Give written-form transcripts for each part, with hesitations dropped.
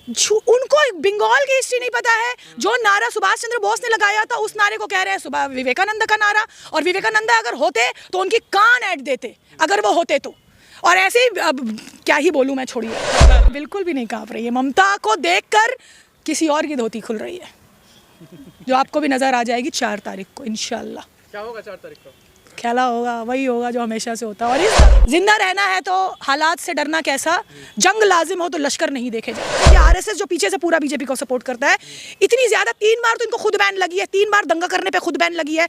उनको बंगाल की हिस्ट्री नहीं पता है। जो नारा सुभाष चंद्र बोस ने लगाया था उस नारे को कह रहे हैं सुबह विवेकानंद का नारा, और विवेकानंद अगर होते तो उनकी कान ऐड देते, अगर वो होते तो। और ऐसे ही अब क्या ही बोलूं मैं, छोड़िए। बिल्कुल भी नहीं कांप रही है। ममता को देखकर किसी और की धोती खुल रही है, जो आपको भी नजर आ जाएगी 4 तारीख को इंशाल्लाह। क्या होगा 4 तारीख को? खेला होगा, वही होगा जो हमेशा से होता है। और इस जिंदा रहना है तो हालात से डरना कैसा, जंग लाजिम हो तो लश्कर नहीं देखे जाए। ये आरएसएस जो पीछे से पूरा बीजेपी को सपोर्ट करता है, इतनी ज्यादा 3 बार तो इनको खुद बैन लगी है, 3 बार दंगा करने पे खुद बैन लगी है।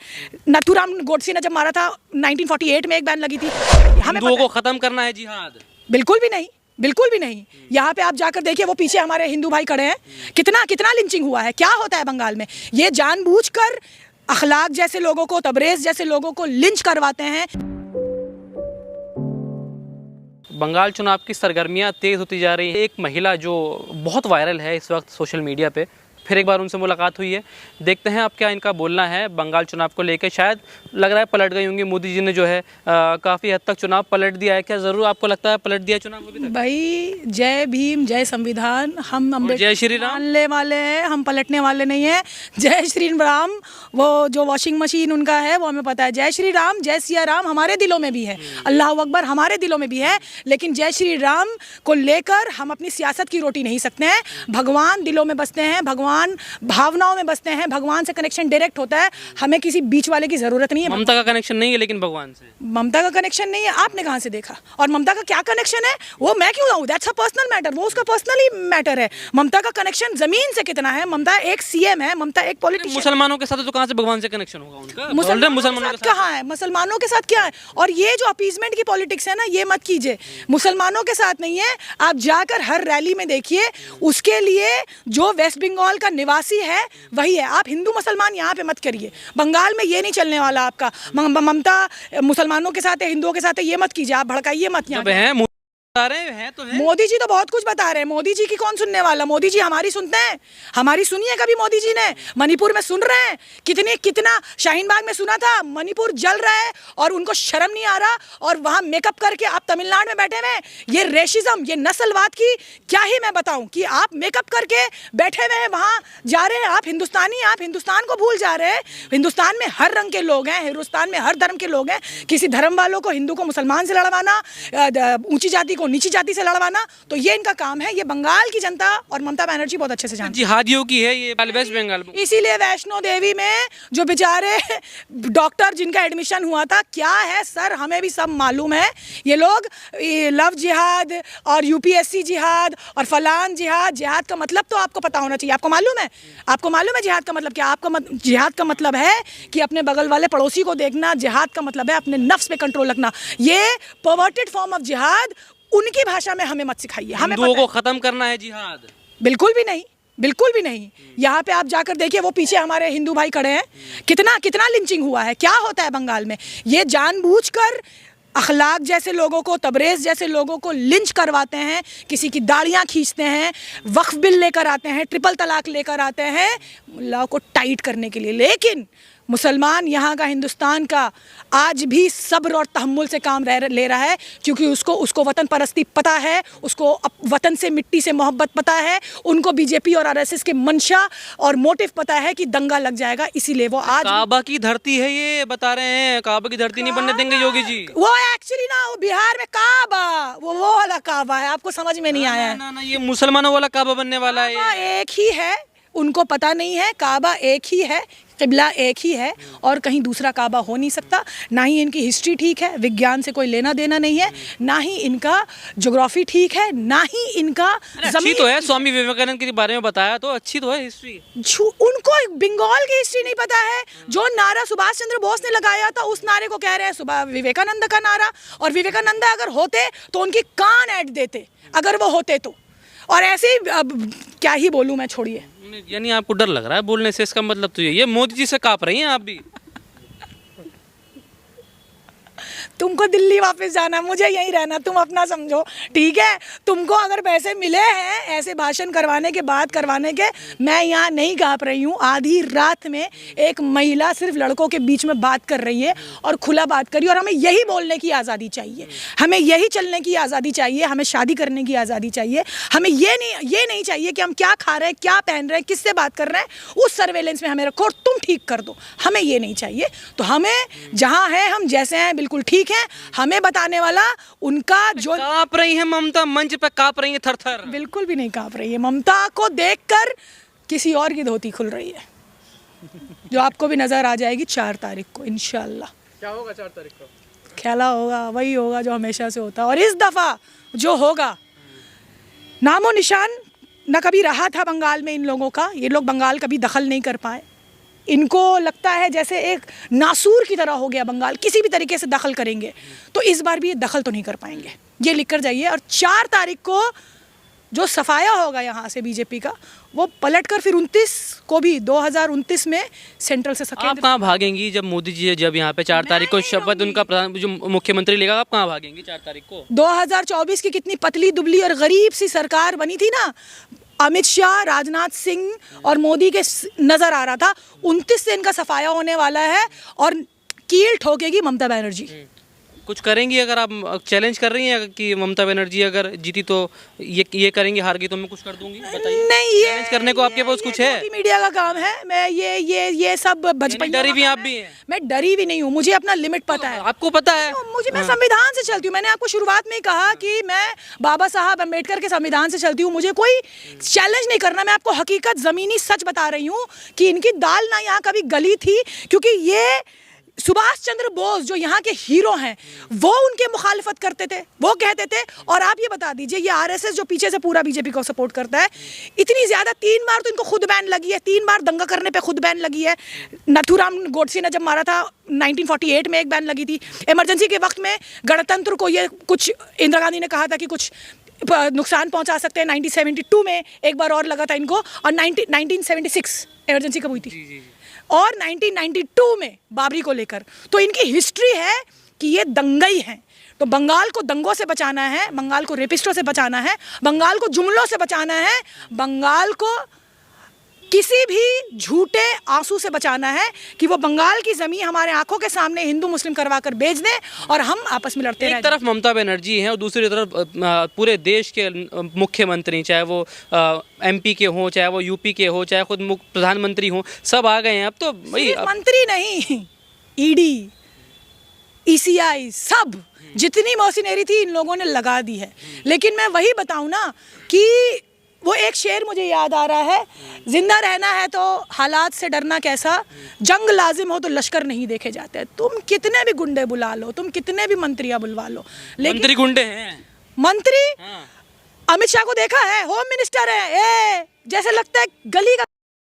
नथुराम गोडसे ने जब मारा था 1948 में एक बैन लगी थी। हमें हिंदुओं को खत्म करना है जिहाद? बिल्कुल भी नहीं, बिल्कुल भी नहीं। यहाँ पे आप जाकर देखिए, वो पीछे हमारे हिंदू भाई खड़े हैं, कितना लिंचिंग हुआ है। क्या होता है बंगाल में, ये जानबूझकर अखलाक जैसे लोगों को, तबरेज जैसे लोगों को लिंच करवाते हैं। बंगाल चुनाव की सरगर्मियां तेज होती जा रही है। एक महिला जो बहुत वायरल है इस वक्त सोशल मीडिया पे, फिर एक बार उनसे मुलाकात हुई है। देखते हैं अब क्या इनका बोलना है बंगाल चुनाव को लेकर। शायद लग रहा है पलट गई होंगी। मोदी जी ने जो है काफ़ी हद तक चुनाव पलट दिया है। क्या ज़रूर आपको लगता है पलट दिया चुनाव अभी तक? भाई जय भीम, जय संविधान, हम अम्बेडकर जय श्री राम मानने वाले हैं, हम पलटने वाले नहीं हैं। जय श्री राम, वो जो वॉशिंग मशीन उनका है वो हमें पता है। जय श्री राम, जय सिया राम हमारे दिलों में भी है, अल्लाह अकबर हमारे दिलों में भी है। लेकिन जय श्री राम को लेकर हम अपनी सियासत की रोटी नहीं सकते हैं। भगवान दिलों में बसते हैं, भगवान भावनाओं में बसते हैं, भगवान से कनेक्शन डायरेक्ट होता है। हमें किसी बीच वाले की जरूरत नहीं है। ममता का कनेक्शन नहीं है लेकिन भगवान से, ममता का कनेक्शन नहीं है, आपने कहाँ से देखा? और ममता का क्या कनेक्शन है वो मैं क्यों लाऊं? दैट्स अ पर्सनल मैटर, वो उसका पर्सनली मैटर है। ममता का कनेक्शन जमीन से कितना है? ममता एक सीएम है, ममता एक पॉलिटिशियन। मुसलमानों के साथ तो कहाँ से भगवान से कनेक्शन होगा उनका? मुसलमानों के साथ कहाँ है? मुसलमानों के साथ क्या है? और ये जो अपीजमेंट की पॉलिटिक्स है ना, ये मत कीजिए। मुसलमानों के साथ नहीं है। आप जाकर हर रैली में देखिए, उसके लिए जो वेस्ट बंगाल का निवासी है वही है। आप हिंदू मुसलमान यहाँ पे मत करिए। बंगाल में ये नहीं चलने वाला आपका। ममता मुसलमानों के साथ है, हिंदुओं के साथ है, ये मत कीजिए। आप भड़काइए मत यहाँ पे। बता रहे हैं तो है। मोदी जी तो बहुत कुछ बता रहे हैं। मोदी जी की कौन सुनने वाला? मोदी जी हमारी सुनते हैं? हमारी सुनी है कभी मोदी जी ने? मणिपुर में सुन रहे हैं, कितना शाहीन बाग में सुना था। मणिपुर जल रहा है और उनको शर्म नहीं आ रहा, और वहां मेकअप करके आप तमिलनाडु में बैठे हुए। ये रेशिज्म, ये नस्लवाद की क्या ही मैं बताऊं, कि आप मेकअप करके बैठे हुए हैं, वहां जा रहे हैं। आप हिंदुस्तानी, आप हिंदुस्तान को भूल जा रहे हैं। हिंदुस्तान में हर रंग के लोग हैं, हिंदुस्तान में हर धर्म के लोग हैं। किसी धर्म वालों को, हिंदू को मुसलमान से लड़वाना, ऊंची जाति को नीची जाति से लड़वाना, तो ये इनका काम है। ये बंगाल की जनता और ममता बनर्जी बहुत अच्छे से जानती है। जिहादियों की है ये वेस्ट बंगाल। इसीलिए वैष्णो देवी में जो बेचारे डॉक्टर जिनका एडमिशन हुआ था, क्या है सर, हमें भी सब मालूम है। ये लोग लव जिहाद और यूपीएससी जिहाद और फलान जिहाद, जिहाद का मतलब तो आपको पता होना चाहिए। आपको मालूम है? आपको मालूम है जिहाद का मतलब क्या? आपको जिहाद का मतलब है कि अपने बगल वाले पड़ोसी को देखना। जिहाद का मतलब है अपने नफ्स पे कंट्रोल रखना। ये परवर्टेड फॉर्म ऑफ जिहाद उनकी भाषा में हमें मत सिखाइए। हमें हिंदुओं को खत्म करना है जिहाद? बिल्कुल भी नहीं, बिल्कुल भी नहीं। यहाँ पे आप जाकर देखिए, वो पीछे हमारे हिंदू भाई खड़े हैं, कितना लिंचिंग हुआ है। क्या होता है बंगाल में, ये जानबूझकर अखलाक जैसे लोगों को, तबरेज जैसे लोगों को लिंच करवाते हैं। किसी की दाढ़ियाँ खींचते हैं, वक्फ बिल लेकर आते हैं, ट्रिपल तलाक लेकर आते हैं लॉ को टाइट करने के लिए। लेकिन मुसलमान यहाँ का, हिंदुस्तान का आज भी सब्र और तहम्मुल से काम ले रहा है, क्योंकि उसको वतन परस्ती पता है, उसको वतन से, मिट्टी से मोहब्बत पता है। उनको बीजेपी और आरएसएस के मंशा और मोटिव पता है कि दंगा लग जाएगा, इसीलिए वो आज काबा की धरती है, ये बता रहे हैं। काबा की धरती नहीं बनने देंगे योगी जी। वो एक्चुअली ना, वो बिहार में काबा, वो वाला काबा है, आपको समझ में नहीं आया है। ना, ये मुसलमानों वाला काबा बनने वाला है। एक ही है, उनको पता नहीं है। काबा एक ही है, किबला एक ही है, और कहीं दूसरा काबा हो नहीं सकता। ना ही इनकी हिस्ट्री ठीक है, विज्ञान से कोई लेना देना नहीं है, ना ही इनका ज्योग्राफी ठीक है, ना ही इनका अच्छी तो है। स्वामी विवेकानंद के बारे में बताया तो अच्छी तो है हिस्ट्री। उनको बंगाल की हिस्ट्री नहीं पता है। जो नारा सुभाष चंद्र बोस ने लगाया था उस नारे को कह रहे हैं सुबह विवेकानंद का नारा, और विवेकानंद अगर होते तो उनकी कान ऐड देते, अगर वो होते तो। और ऐसे ही अब क्या ही बोलूं मैं, छोड़िए। यानी आपको डर लग रहा है बोलने से, इसका मतलब तो ये मोदी जी से कांप रही हैं आप भी? तुमको दिल्ली वापस जाना, मुझे यहीं रहना, तुम अपना समझो, ठीक है। तुमको अगर पैसे मिले हैं ऐसे भाषण करवाने के, बात करवाने के, मैं यहाँ नहीं काँप रही हूँ। आधी रात में एक महिला सिर्फ लड़कों के बीच में बात कर रही है और खुला बात करी, और हमें यही बोलने की आज़ादी चाहिए, हमें यही चलने की आज़ादी चाहिए, हमें शादी करने की आज़ादी चाहिए। हमें ये नहीं चाहिए कि हम क्या खा रहे हैं, क्या पहन रहे हैं, किससे बात कर रहे हैं, उस सर्वेलेंस में हमें रखो और तुम ठीक कर दो। हमें ये नहीं चाहिए। तो हमें जहाँ है, हम जैसे हैं बिल्कुल ठीक है। हमें बताने वाला उनका जो कांप रही है ममता, मंच पे कांप रही है थर-थर। बिल्कुल भी नहीं कांप रही है। ममता को देखकर किसी और की धोती खुल रही है, जो आपको भी नजर आ जाएगी 4 तारीख को इंशाल्लाह। क्या होगा 4 तारीख को? खेला होगा, वही होगा जो हमेशा से होता है। और इस दफा जो होगा, नामो निशान न कभी रहा था बंगाल में इन लोगों का। ये लोग बंगाल कभी दखल नहीं कर पाए। इनको लगता है जैसे एक नासूर की तरह हो गया बंगाल, किसी भी तरीके से दखल करेंगे। तो इस बार भी ये दखल तो नहीं कर पाएंगे, ये लिख कर जाइए। और 4 तारीख को जो सफाया होगा यहाँ से बीजेपी का, वो पलट कर फिर 29 को भी 2029 में सेंट्रल से आप कहाँ भागेंगी जब मोदी जी जब यहाँ पे 4 तारीख को शपथ उनका प्रधान जो मुख्यमंत्री लेगा, आप कहाँ भागेंगी 4 तारीख को? 2024 की कितनी पतली दुबली और गरीब सी सरकार बनी थी ना, अमित शाह, राजनाथ सिंह और मोदी के नजर आ रहा था। 29 से इनका सफाया होने वाला है और कील ठोकेगी ममता बनर्जी। कुछ करेंगी? अगर आप चैलेंज कर रही हैं कि ममता बनर्जी अगर जीती तो ये करेंगी, हार गई तो मैं कुछ कर दूंगी, बताइए। नहीं, ये चैलेंज करने को आपके पास कुछ है? मीडिया का काम है। मैं ये सब बचपन डरी भी आप भी हैं? मैं डरी भी नहीं हूँ, मुझे अपना लिमिट पता है। आपको पता है? मुझे, मैं संविधान से चलती हूँ। मैंने आपको शुरुआत में ही कहा कि मैं बाबा साहब अम्बेडकर के संविधान से चलती हूँ। मुझे कोई चैलेंज नहीं करना। मैं आपको हकीकत, ज़मीनी सच बता रही हूँ कि इनकी दाल ना यहाँ कभी गली थी, क्योंकि ये सुभाष चंद्र बोस जो यहाँ के हीरो हैं, वो उनके मुखालफत करते थे, वो कहते थे। और आप ये बता दीजिए, ये आरएसएस जो पीछे से पूरा बीजेपी को सपोर्ट करता है, इतनी ज़्यादा, 3 बार तो इनको खुद बैन लगी है, 3 बार दंगा करने पे खुद बैन लगी है। नथुराम गोडसे ने जब मारा था 1948 में एक बैन लगी थी। इमरजेंसी के वक्त में गणतंत्र को ये कुछ, इंदिरा गांधी ने कहा था कि कुछ नुकसान पहुंचा सकते हैं। 1972 में एक बार और लगा था इनको, और 1976 इमरजेंसी कब हुई थी, और 1992 में बाबरी को लेकर। तो इनकी हिस्ट्री है कि ये दंगई हैं। तो बंगाल को दंगों से बचाना है, बंगाल को रेपिस्टों से बचाना है, बंगाल को जुमलों से बचाना है, बंगाल को किसी भी झूठे आंसू से बचाना है कि वो बंगाल की ज़मीन हमारे आंखों के सामने हिंदू मुस्लिम करवा कर बेच दें और हम आपस में लड़ते रहें। एक तरफ ममता बनर्जी हैं और दूसरी तरफ पूरे देश के मुख्यमंत्री, चाहे वो एमपी के हों, चाहे वो यूपी के हों, चाहे खुद प्रधानमंत्री हों, सब आ गए हैं। अब तो भाई मंत्री नहीं, ईडी, ईसीआई, सब जितनी मशीनरी थी इन लोगों ने लगा दी है। लेकिन मैं वही बताऊं ना कि वो एक शेर मुझे याद आ रहा है, जिंदा रहना है तो हालात से डरना कैसा, जंग लाजिम हो तो लश्कर नहीं देखे जाते। तुम कितने भी गुंडे बुला लो, तुम कितने भी मंत्रियां बुलवा लो, लेकिन मंत्री गुंडे हैं। मंत्री हाँ। अमित शाह को देखा है, होम मिनिस्टर है, जैसे लगता है गली का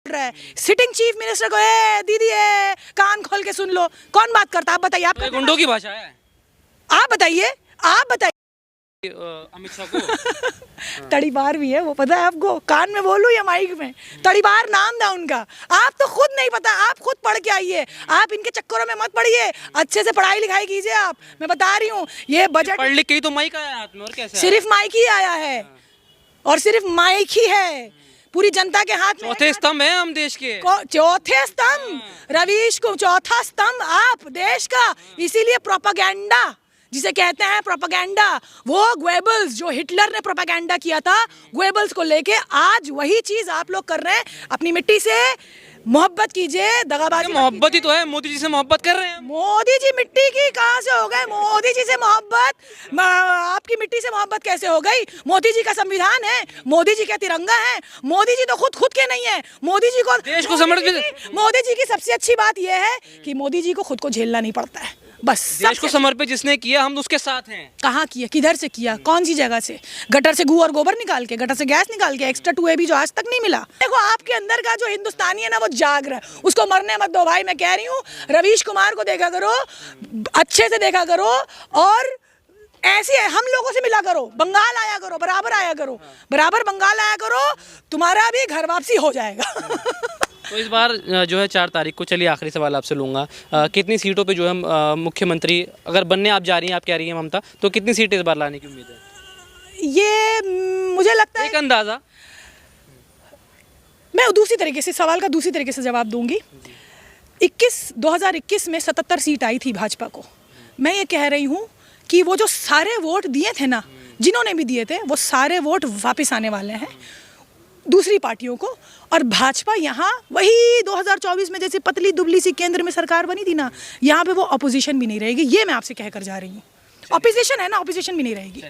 रहा है। सिटिंग चीफ मिनिस्टर को दीदी कान खोल के सुन लो, कौन बात करता है? आप बताइए। आप गुंडों की भाषा है। आप बताइए, आप बताइए। अमित शाह को तड़ीबार भी है वो, पता है आपको? कान में बोलूं या माइक में? तड़ीबार नाम था उनका। आप तो खुद नहीं पता, आप खुद पढ़ के आइए। आप इनके चक्करों में मत पड़िए, अच्छे से पढ़ाई लिखाई कीजिए। आप, मैं बता रही हूँ, ये बजट पढ़ लिख के ही तो माइक आया हाथ में, और कैसे? सिर्फ माइक ही आया है, और सिर्फ माइक ही है, पूरी जनता के हाथ में। चौथे स्तंभ है हम देश के। चौथे स्तंभ, रवीश को चौथा स्तंभ आप देश का। इसीलिए प्रोपेगेंडा जिसे कहते हैं, प्रोपेगेंडा, वो गोएबल्स जो हिटलर ने प्रोपेगेंडा किया था गोएबल्स को लेके, आज वही चीज आप लोग कर रहे हैं। अपनी मिट्टी से मोहब्बत कीजिए, दगाबाजी। मोहब्बत ही तो है, मोदी जी से मोहब्बत कर रहे हैं। मोदी जी मिट्टी की कहाँ से हो गए? मोदी जी से मोहब्बत, आपकी मिट्टी से मोहब्बत कैसे हो गई? मोदी जी का संविधान है, मोदी जी का तिरंगा है। मोदी जी तो खुद के नहीं है। मोदी जी को, देश को समर्पित, मोदी जी की सबसे अच्छी बात यह है कि मोदी जी को खुद को झेलना नहीं पड़ता है। बस देश को समर्पित जिसने किया, हम उसके साथ हैं। कहाँ किया, किधर से किया, कौन सी जगह से? गटर से गू और गोबर निकाल के, गटर से गैस निकाल के, एक्स्ट्रा 2AB जो आज तक नहीं मिला। देखो, आपके अंदर का जो हिंदुस्तानी है ना, वो जाग रहा है, उसको मरने मत दो भाई। मैं कह रही हूँ, रवीश कुमार को देखा करो, अच्छे से देखा करो, और ऐसे हम लोगों से मिला करो, बंगाल आया करो, बराबर आया करो, बराबर बंगाल आया करो, तुम्हारा भी घर वापसी हो जाएगा। तो इस बार जो है 4 तारीख को, चलिए आखिरी सवाल आपसे लूँगा, कितनी सीटों पे जो है मुख्यमंत्री अगर बनने आप जा रही हैं, आप कह रही हैं ममता, तो कितनी सीटें इस बार लाने की उम्मीद है? ये मुझे लगता है, एक अंदाज़ा। मैं दूसरी तरीके से सवाल का दूसरी तरीके से जवाब दूंगी। 2021 में 77 सीट आई थी भाजपा को। मैं ये कह रही हूँ कि वो जो सारे वोट दिए थे ना, जिन्होंने भी दिए थे, वो सारे वोट वापस आने वाले हैं दूसरी पार्टियों को। और भाजपा यहाँ वही 2024 में जैसे पतली दुबली सी केंद्र में सरकार बनी थी ना, यहाँ पे वो अपोजिशन भी नहीं रहेगी। ये मैं आपसे कहकर जा रही हूँ। अपोजिशन है ना, अपोजिशन भी नहीं रहेगी।